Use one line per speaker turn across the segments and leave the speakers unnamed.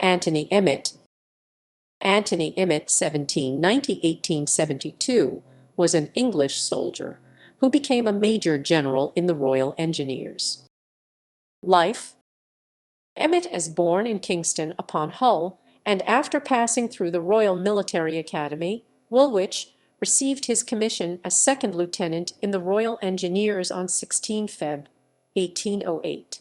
Anthony Emmett. Anthony Emmett, 1790–1872, was an English soldier who became a major general in the Royal Engineers. Life. Emmett is born in Kingston upon Hull, and after passing through the Royal Military Academy, Woolwich, received his commission as second lieutenant in the Royal Engineers on 16 Feb. 1808.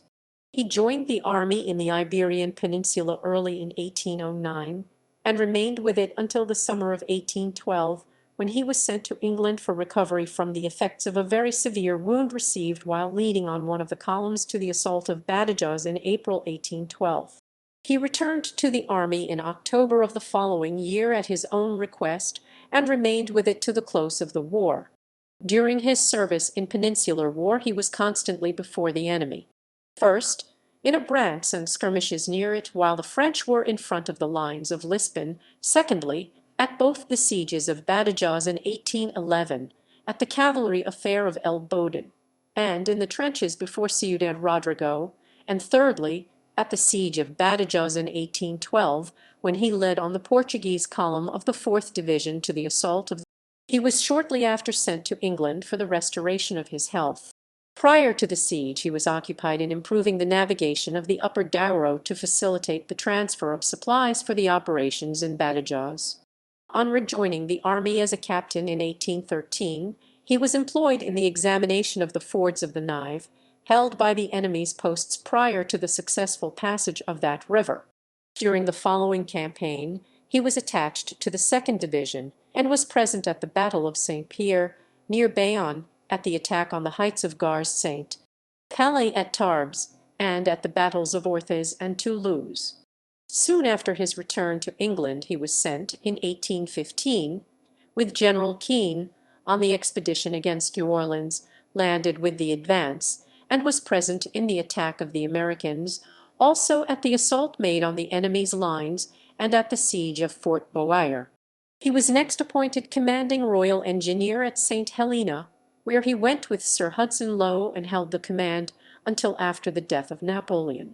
He joined the army in the Iberian Peninsula early in 1809, and remained with it until the summer of 1812, when he was sent to England for recovery from the effects of a very severe wound received while leading on one of the columns to the assault of Badajoz in April 1812. He returned to the army in October of the following year at his own request, and remained with it to the close of the war. During his service in Peninsular War he was constantly before the enemy. First, in Abrantes and skirmishes near it while the French were in front of the lines of Lisbon; secondly, at both the sieges of Badajoz in 1811, at the cavalry affair of El Boden, and in the trenches before Ciudad Rodrigo; and thirdly, at the siege of Badajoz in 1812, when he led on the Portuguese column of the 4th Division to the assault of. He was shortly after sent to England for the restoration of his health. Prior to the siege he was occupied in improving the navigation of the upper Douro to facilitate the transfer of supplies for the operations in Badajoz. On rejoining the army as a captain in 1813, he was employed in the examination of the fords of the Nive, held by the enemy's posts prior to the successful passage of that river. During the following campaign he was attached to the 2nd Division, and was present at the Battle of St. Pierre, near Bayonne, at the attack on the heights of Gare St. Calais at Tarbes, and at the battles of Orthez and Toulouse. Soon after his return to England he was sent, in 1815, with General Keane, on the expedition against New Orleans, landed with the advance, and was present in the attack of the Americans, also at the assault made on the enemy's lines, and at the siege of Fort Boyer. He was next appointed commanding Royal Engineer at St. Helena, where he went with Sir Hudson Lowe and held the command until after the death of Napoleon.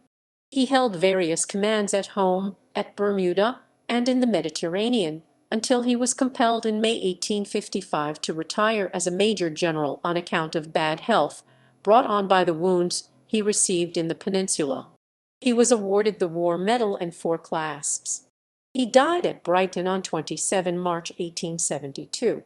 He held various commands at home, at Bermuda, and in the Mediterranean, until he was compelled in May 1855 to retire as a major general on account of bad health, brought on by the wounds he received in the Peninsula. He was awarded the War Medal and 4 clasps. He died at Brighton on 27 March 1872.